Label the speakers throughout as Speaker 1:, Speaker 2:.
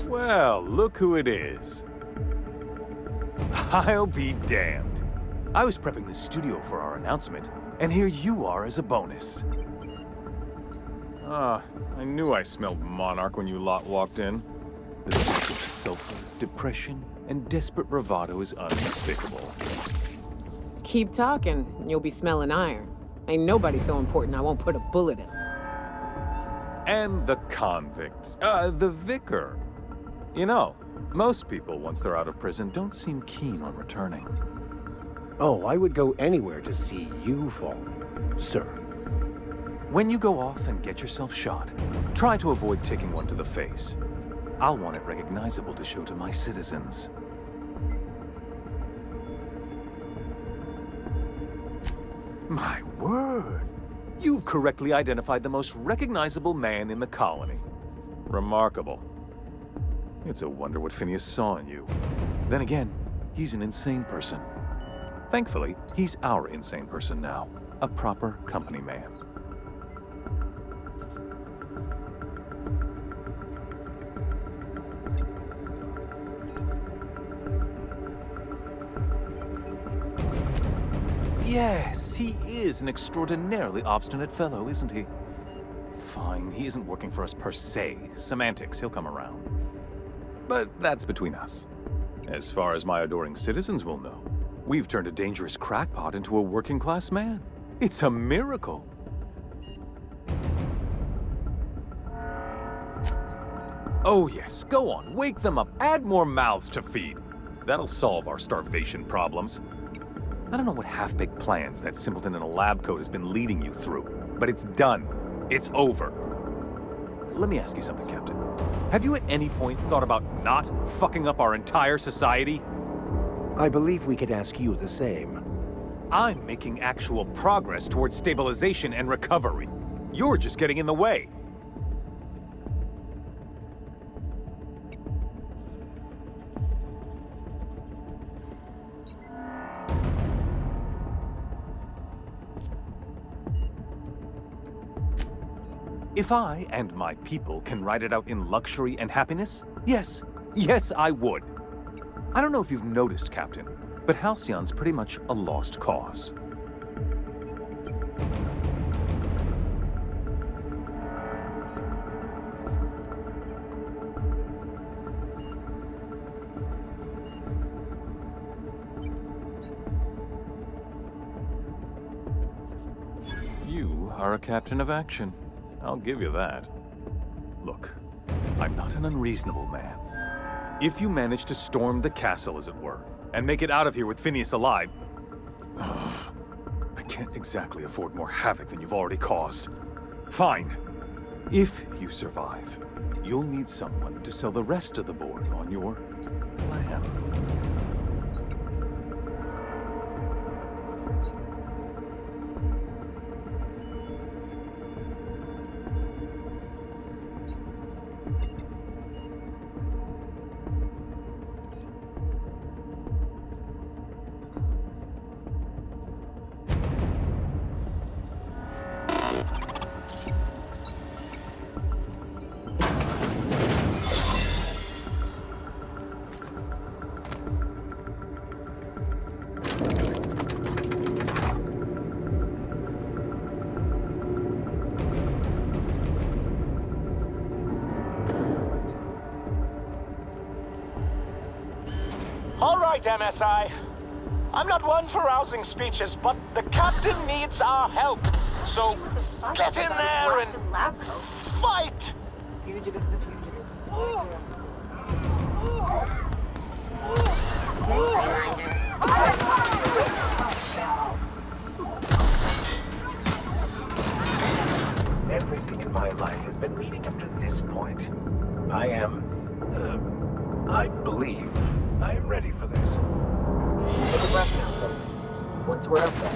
Speaker 1: Well, look who it is. I'll be damned. I was prepping the studio for our announcement, and here you are as a bonus. I knew I smelled Monarch when you lot walked in. The sense of sulfur, depression, and desperate bravado is unmistakable.
Speaker 2: Keep talking, and you'll be smelling iron. Ain't nobody so important I won't put a bullet in.
Speaker 1: And the convict. The vicar. You know, most people, once they're out of prison, don't seem keen on returning.
Speaker 3: Oh, I would go anywhere to see you fall, sir.
Speaker 1: When you go off and get yourself shot, try to avoid taking one to the face. I'll want it recognizable to show to my citizens. My word! You've correctly identified the most recognizable man in the colony. Remarkable. It's a wonder what Phineas saw in you. Then again, he's an insane person. Thankfully, he's our insane person now. A proper company man. Yes, he is an extraordinarily obstinate fellow, isn't he? Fine, he isn't working for us per se. Semantics, he'll come around. But that's between us. As far as my adoring citizens will know, we've turned a dangerous crackpot into a working-class man. It's a miracle. Oh yes, go on, wake them up, add more mouths to feed. That'll solve our starvation problems. I don't know what half-baked plans that simpleton in a lab coat has been leading you through, but it's done. It's over. Let me ask you something, Captain. Have you at any point thought about not fucking up our entire society?
Speaker 3: I believe we could ask you the same.
Speaker 1: I'm making actual progress towards stabilization and recovery. You're just getting in the way. If I and my people can ride it out in luxury and happiness, yes, I would. I don't know if you've noticed, Captain, but Halcyon's pretty much a lost cause. You are a captain of action. I'll give you that. Look, I'm not an unreasonable man. If you manage to storm the castle, as it were, and make it out of here with Phineas alive, I can't exactly afford more havoc than you've already caused. Fine. If you survive, you'll need someone to sell the rest of the board on your plan.
Speaker 4: All right, MSI. I'm not one for rousing speeches, but the captain needs our help. So get in there and fight!
Speaker 2: Fugitives of fugitives.
Speaker 5: Everything in my life has been leading up to this point. I believe I am ready for this.
Speaker 2: Take a breath now, folks. Once we're up there,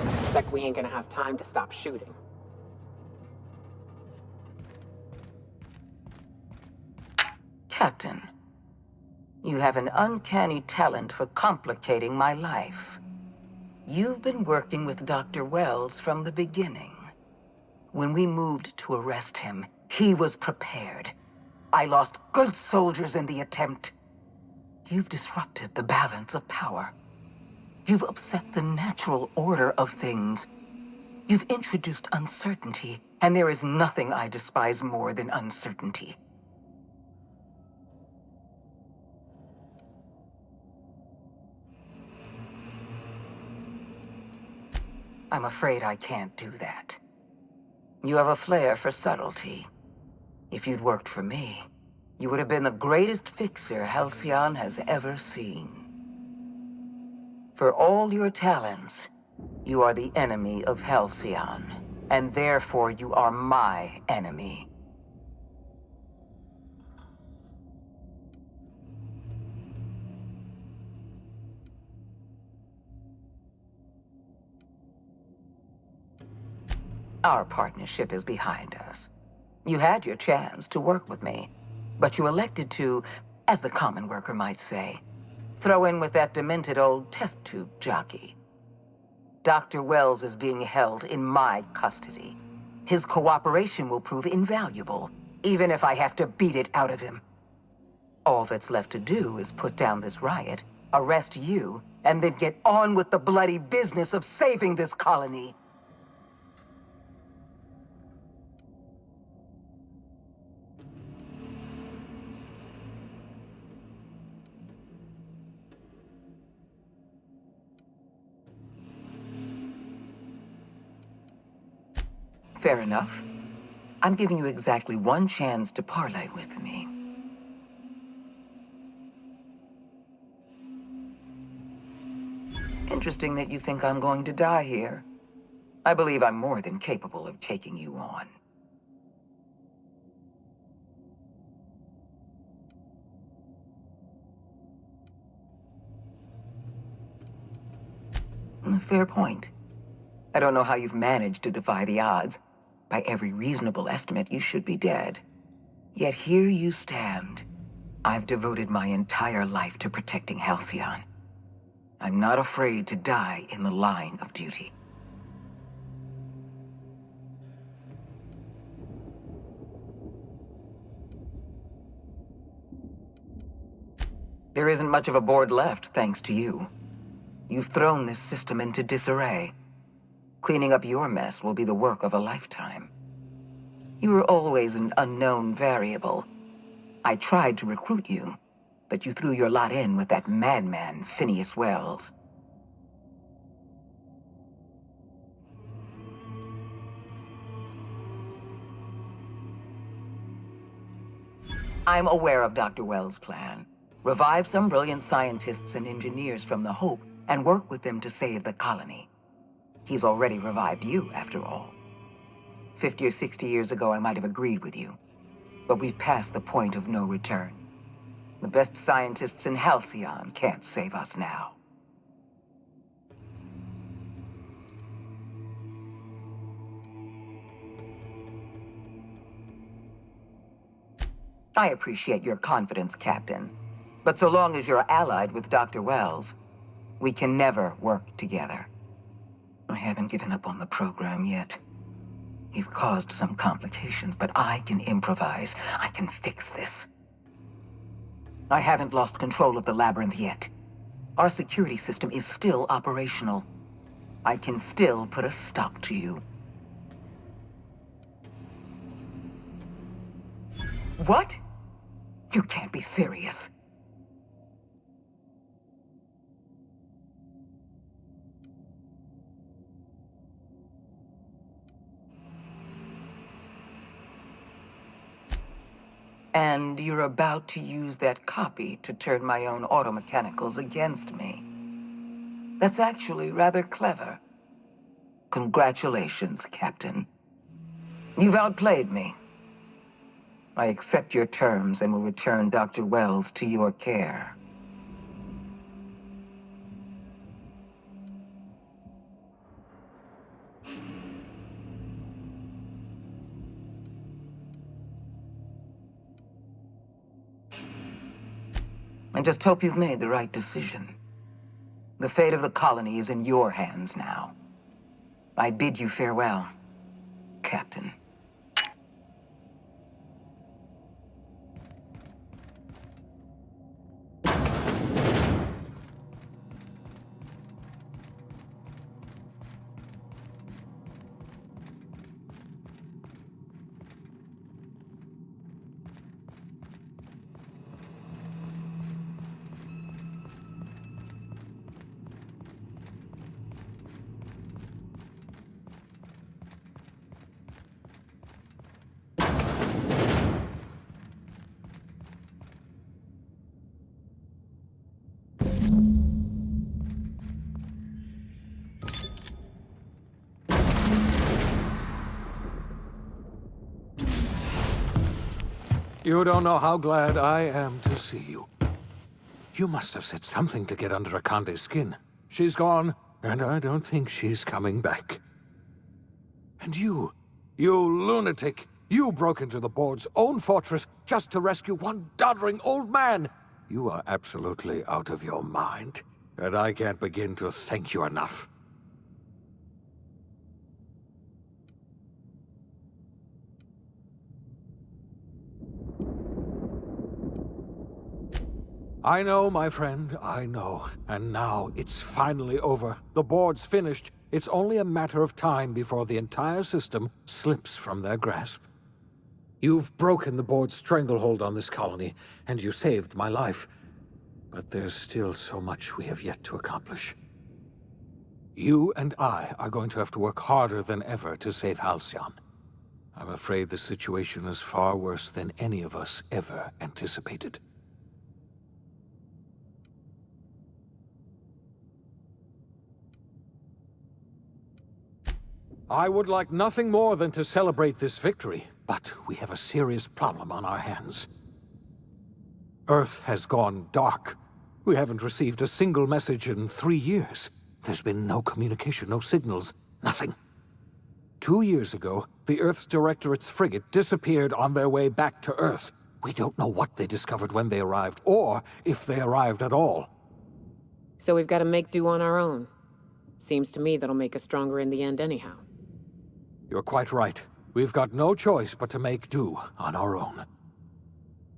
Speaker 2: I suspect we ain't gonna have time to stop shooting.
Speaker 6: Captain, you have an uncanny talent for complicating my life. You've been working with Dr. Wells from the beginning. When we moved to arrest him, he was prepared. I lost good soldiers in the attempt. You've disrupted the balance of power. You've upset the natural order of things. You've introduced uncertainty, and there is nothing I despise more than uncertainty. I'm afraid I can't do that. You have a flair for subtlety. If you'd worked for me, you would have been the greatest fixer Halcyon has ever seen. For all your talents, you are the enemy of Halcyon, and therefore you are my enemy. Our partnership is behind us. You had your chance to work with me, but you elected to, as the common worker might say, throw in with that demented old test tube jockey. Dr. Wells is being held in my custody. His cooperation will prove invaluable, even if I have to beat it out of him. All that's left to do is put down this riot, arrest you, and then get on with the bloody business of saving this colony. Fair enough. I'm giving you exactly one chance to parley with me. Interesting that you think I'm going to die here. I believe I'm more than capable of taking you on. Fair point. I don't know how you've managed to defy the odds. By every reasonable estimate, you should be dead. Yet here you stand. I've devoted my entire life to protecting Halcyon. I'm not afraid to die in the line of duty. There isn't much of a board left, thanks to you. You've thrown this system into disarray. Cleaning up your mess will be the work of a lifetime. You were always an unknown variable. I tried to recruit you, but you threw your lot in with that madman, Phineas Wells. I'm aware of Dr. Wells' plan. Revive some brilliant scientists and engineers from the Hope and work with them to save the colony. He's already revived you, after all. 50 or 60 years ago, I might have agreed with you. But we've passed the point of no return. The best scientists in Halcyon can't save us now. I appreciate your confidence, Captain. But so long as you're allied with Dr. Wells, we can never work together. I haven't given up on the program yet. You've caused some complications, but I can improvise. I can fix this. I haven't lost control of the labyrinth yet. Our security system is still operational. I can still put a stop to you. What? You can't be serious. And you're about to use that copy to turn my own automechanicals against me. That's actually rather clever. Congratulations, Captain. You've outplayed me. I accept your terms and will return Dr. Wells to your care. I just hope you've made the right decision. The fate of the colony is in your hands now. I bid you farewell, Captain.
Speaker 3: You don't know how glad I am to see you. You must have said something to get under Akande's skin. She's gone, and I don't think she's coming back. And you lunatic, you broke into the board's own fortress just to rescue one doddering old man. You are absolutely out of your mind, and I can't begin to thank you enough. I know, my friend, I know. And now it's finally over. The board's finished. It's only a matter of time before the entire system slips from their grasp. You've broken the board's stranglehold on this colony, and you saved my life. But there's still so much we have yet to accomplish. You and I are going to have to work harder than ever to save Halcyon. I'm afraid the situation is far worse than any of us ever anticipated. I would like nothing more than to celebrate this victory, but we have a serious problem on our hands. Earth has gone dark. We haven't received a single message in 3 years. There's been no communication, no signals, nothing. 2 years ago, the Earth's Directorate's frigate disappeared on their way back to Earth. We don't know what they discovered when they arrived, or if they arrived at all.
Speaker 2: So we've got to make do on our own. Seems to me that'll make us stronger in the end anyhow.
Speaker 3: You're quite right. We've got no choice but to make do on our own.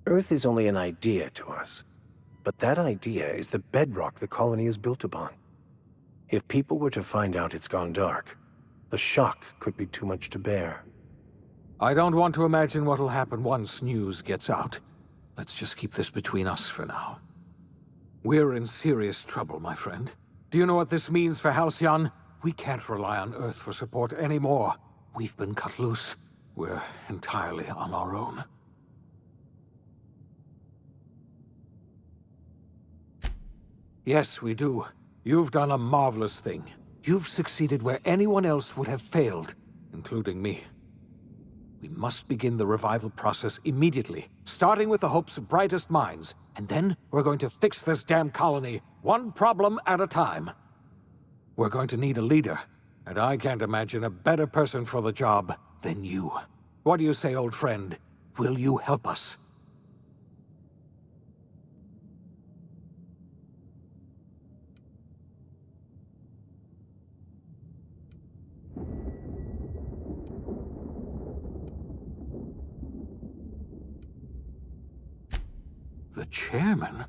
Speaker 7: Earth is only an idea to us. But that idea is the bedrock the colony is built upon. If people were to find out it's gone dark, the shock could be too much to bear.
Speaker 3: I don't want to imagine what'll happen once news gets out. Let's just keep this between us for now. We're in serious trouble, my friend. Do you know what this means for Halcyon? We can't rely on Earth for support anymore. We've been cut loose. We're entirely on our own. Yes, we do. You've done a marvelous thing. You've succeeded where anyone else would have failed, including me. We must begin the revival process immediately, starting with the Hope's brightest minds, and then we're going to fix this damn colony, one problem at a time. We're going to need a leader, and I can't imagine a better person for the job than you. What do you say, old friend? Will you help us? The chairman?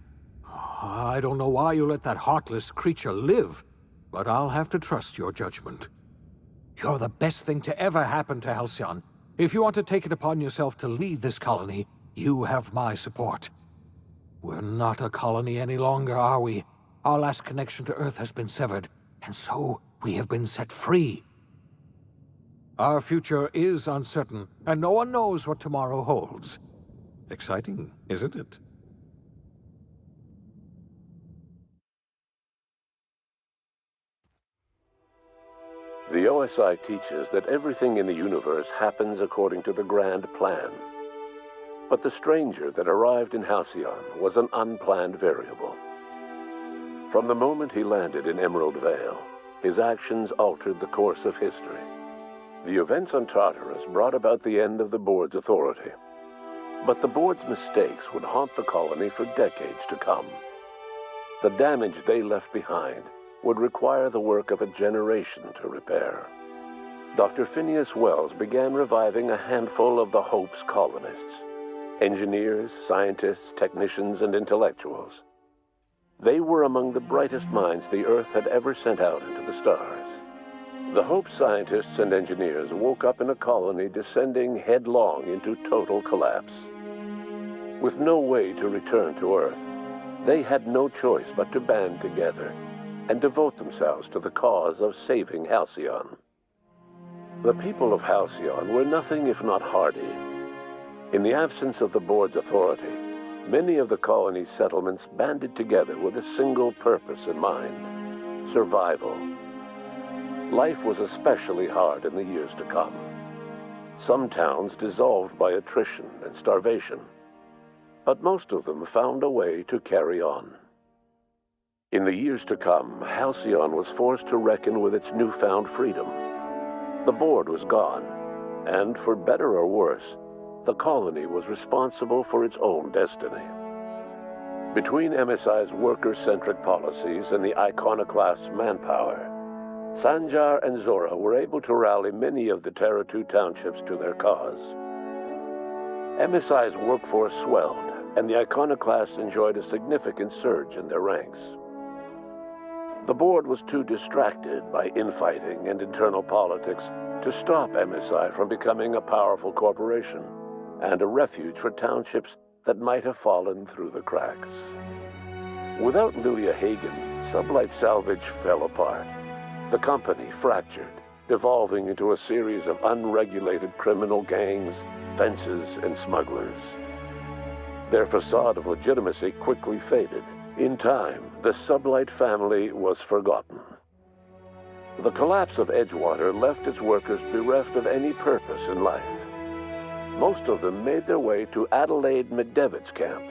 Speaker 3: I don't know why you let that heartless creature live, but I'll have to trust your judgment. You're the best thing to ever happen to Halcyon. If you want to take it upon yourself to lead this colony, you have my support. We're not a colony any longer, are we? Our last connection to Earth has been severed, and so we have been set free. Our future is uncertain, and no one knows what tomorrow holds. Exciting, isn't it?
Speaker 8: The OSI teaches that everything in the universe happens according to the grand plan. But the stranger that arrived in Halcyon was an unplanned variable. From the moment he landed in Emerald Vale, his actions altered the course of history. The events on Tartarus brought about the end of the board's authority. But the board's mistakes would haunt the colony for decades to come. The damage they left behind would require the work of a generation to repair. Dr. Phineas Wells began reviving a handful of the Hope's colonists. Engineers, scientists, technicians, and intellectuals. They were among the brightest minds the Earth had ever sent out into the stars. The Hope scientists and engineers woke up in a colony descending headlong into total collapse. With no way to return to Earth, they had no choice but to band together and devote themselves to the cause of saving Halcyon. The people of Halcyon were nothing if not hardy. In the absence of the board's authority, many of the colony's settlements banded together with a single purpose in mind: survival. Life was especially hard in the years to come. Some towns dissolved by attrition and starvation, but most of them found a way to carry on. In the years to come, Halcyon was forced to reckon with its newfound freedom. The board was gone, and for better or worse, the colony was responsible for its own destiny. Between MSI's worker-centric policies and the iconoclast's manpower, Sanjar and Zora were able to rally many of the Terra 2 townships to their cause. MSI's workforce swelled, and the iconoclasts enjoyed a significant surge in their ranks. The board was too distracted by infighting and internal politics to stop MSI from becoming a powerful corporation and a refuge for townships that might have fallen through the cracks. Without Lilia Hagen, Sublight Salvage fell apart. The company fractured, devolving into a series of unregulated criminal gangs, fences, and smugglers. Their facade of legitimacy quickly faded. In time, the Sublight family was forgotten. The collapse of Edgewater left its workers bereft of any purpose in life. Most of them made their way to Adelaide McDevitt's camp,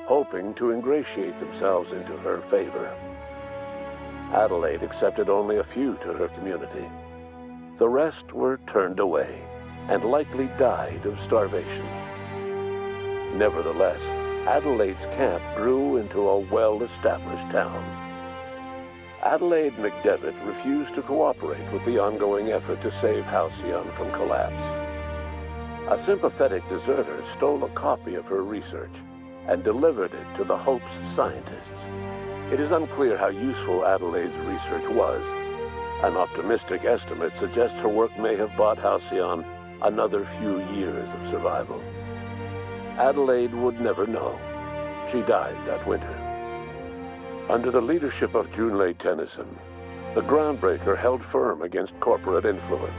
Speaker 8: hoping to ingratiate themselves into her favor. Adelaide accepted only a few to her community. The rest were turned away and likely died of starvation. Nevertheless, Adelaide's camp grew into a well-established town. Adelaide McDevitt refused to cooperate with the ongoing effort to save Halcyon from collapse. A sympathetic deserter stole a copy of her research and delivered it to the Hope's scientists. It is unclear how useful Adelaide's research was. An optimistic estimate suggests her work may have bought Halcyon another few years of survival. Adelaide would never know. She died that winter. Under the leadership of Junlei Tennyson, the Groundbreaker held firm against corporate influence.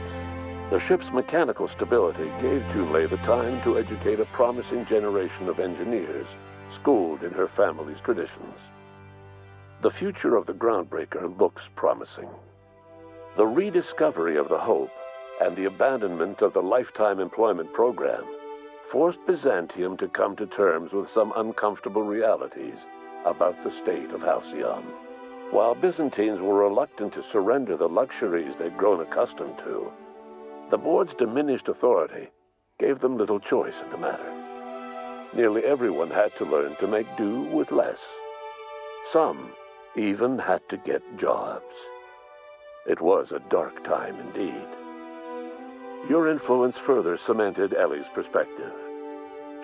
Speaker 8: The ship's mechanical stability gave Junlei the time to educate a promising generation of engineers, schooled in her family's traditions. The future of the Groundbreaker looks promising. The rediscovery of the Hope and the abandonment of the lifetime employment program forced Byzantium to come to terms with some uncomfortable realities about the state of Halcyon. While Byzantines were reluctant to surrender the luxuries they'd grown accustomed to, the board's diminished authority gave them little choice in the matter. Nearly everyone had to learn to make do with less. Some even had to get jobs. It was a dark time indeed. Your influence further cemented Ellie's perspective.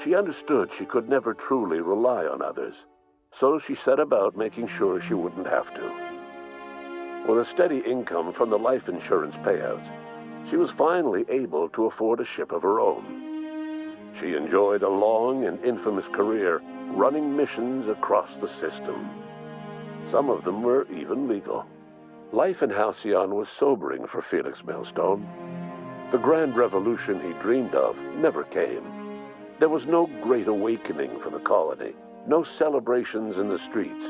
Speaker 8: She understood she could never truly rely on others, so she set about making sure she wouldn't have to. With a steady income from the life insurance payouts, she was finally able to afford a ship of her own. She enjoyed a long and infamous career running missions across the system. Some of them were even legal. Life in Halcyon was sobering for Felix Millstone. The grand revolution he dreamed of never came. There was no great awakening for the colony, no celebrations in the streets.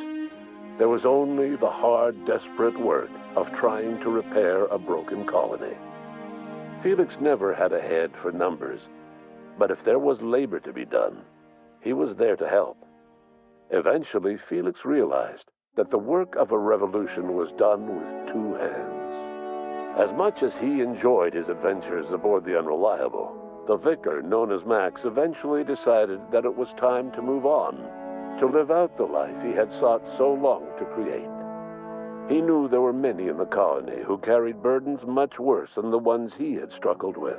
Speaker 8: There was only the hard, desperate work of trying to repair a broken colony. Felix never had a head for numbers, but if there was labor to be done, he was there to help. Eventually, Felix realized that the work of a revolution was done with two hands. As much as he enjoyed his adventures aboard the Unreliable, the vicar, known as Max, eventually decided that it was time to move on, to live out the life he had sought so long to create. He knew there were many in the colony who carried burdens much worse than the ones he had struggled with,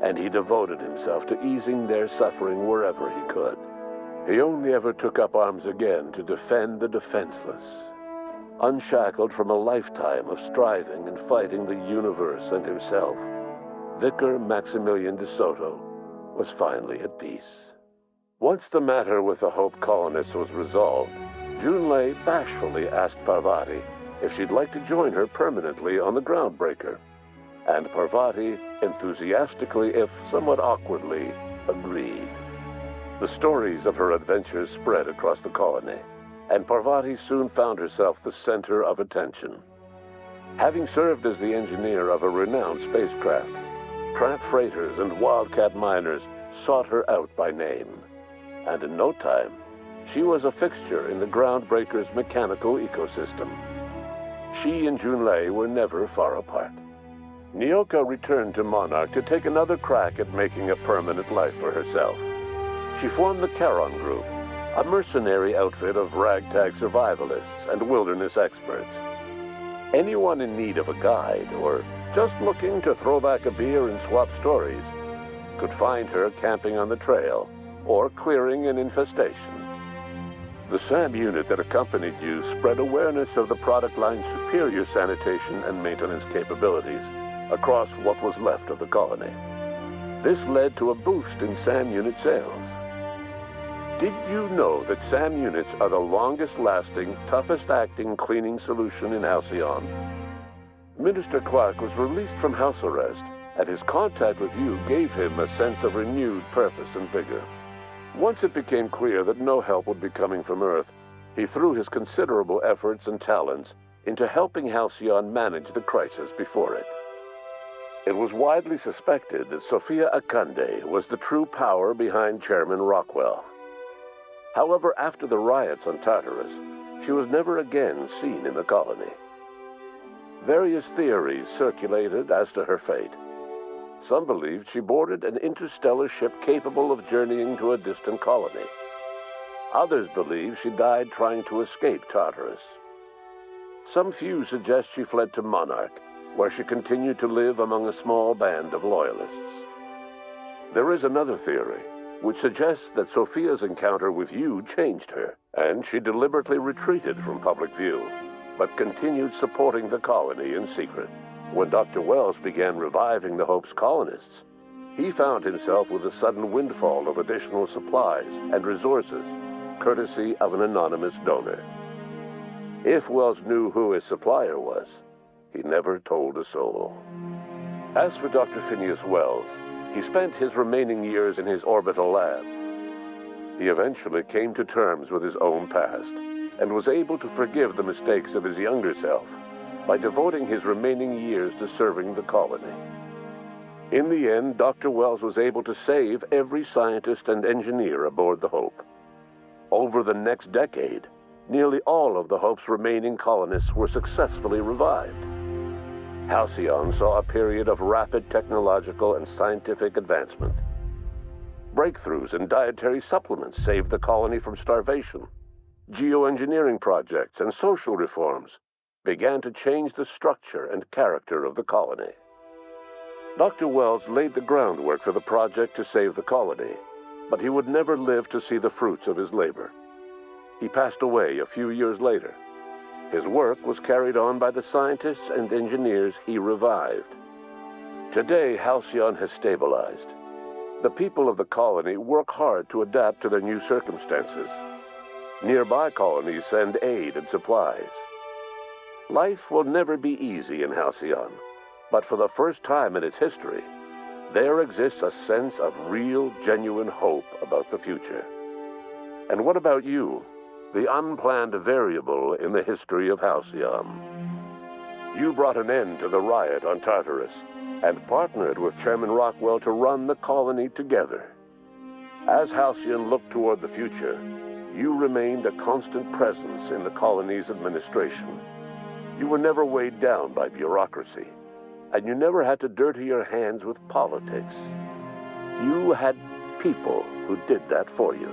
Speaker 8: and he devoted himself to easing their suffering wherever he could. He only ever took up arms again to defend the defenseless. Unshackled from a lifetime of striving and fighting the universe and himself, Vicar Maximilian de Soto was finally at peace. Once the matter with the Hope colonists was resolved, Junlei bashfully asked Parvati if she'd like to join her permanently on the Groundbreaker, and Parvati enthusiastically, if somewhat awkwardly, agreed. The stories of her adventures spread across the colony, and Parvati soon found herself the center of attention. Having served as the engineer of a renowned spacecraft, tramp freighters and wildcat miners sought her out by name. and in no time, she was a fixture in the Groundbreaker's mechanical ecosystem. She and Junlei were never far apart. Nyoka returned to Monarch to take another crack at making a permanent life for herself. She formed the Charon Group, a mercenary outfit of ragtag survivalists and wilderness experts. Anyone in need of a guide, or just looking to throw back a beer and swap stories, could find her camping on the trail or clearing an infestation. The SAM unit that accompanied you spread awareness of the product line's superior sanitation and maintenance capabilities across what was left of the colony. This led to a boost in SAM unit sales. Did you know that SAM units are the longest-lasting, toughest-acting cleaning solution in Halcyon? Minister Clark was released from house arrest, and his contact with you gave him a sense of renewed purpose and vigor. Once it became clear that no help would be coming from Earth, he threw his considerable efforts and talents into helping Halcyon manage the crisis before it. It was widely suspected that Sophia Akande was the true power behind Chairman Rockwell. However, after the riots on Tartarus, she was never again seen in the colony. Various theories circulated as to her fate. Some believed she boarded an interstellar ship capable of journeying to a distant colony. Others believed she died trying to escape Tartarus. Some few suggest she fled to Monarch, where she continued to live among a small band of loyalists. There is another theory, which suggests that Sophia's encounter with you changed her, and she deliberately retreated from public view, but continued supporting the colony in secret. When Dr. Wells began reviving the Hope's colonists, he found himself with a sudden windfall of additional supplies and resources, courtesy of an anonymous donor. If Wells knew who his supplier was, he never told a soul. As for Dr. Phineas Wells, he spent his remaining years in his orbital lab. He eventually came to terms with his own past and was able to forgive the mistakes of his younger self by devoting his remaining years to serving the colony. In the end, Dr. Wells was able to save every scientist and engineer aboard the Hope. Over the next decade, nearly all of the Hope's remaining colonists were successfully revived. Halcyon saw a period of rapid technological and scientific advancement. Breakthroughs in dietary supplements saved the colony from starvation. Geoengineering projects and social reforms began to change the structure and character of the colony. Dr. Wells laid the groundwork for the project to save the colony, but he would never live to see the fruits of his labor. He passed away a few years later. His work was carried on by the scientists and engineers he revived. Today, Halcyon has stabilized. The people of the colony work hard to adapt to their new circumstances. Nearby colonies send aid and supplies. Life will never be easy in Halcyon, but for the first time in its history, there exists a sense of real, genuine hope about the future. And what about you, the unplanned variable in the history of Halcyon? You brought an end to the riot on Tartarus and partnered with Chairman Rockwell to run the colony together. As Halcyon looked toward the future, you remained a constant presence in the colony's administration. You were never weighed down by bureaucracy, and you never had to dirty your hands with politics. You had people who did that for you.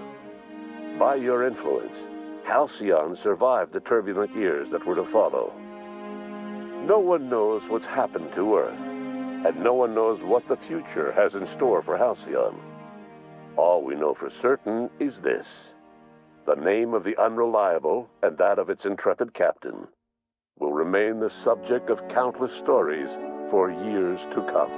Speaker 8: By your influence, Halcyon survived the turbulent years that were to follow. No one knows what's happened to Earth, and no one knows what the future has in store for Halcyon. All we know for certain is this: the name of the Unreliable and that of its intrepid captain will remain the subject of countless stories for years to come.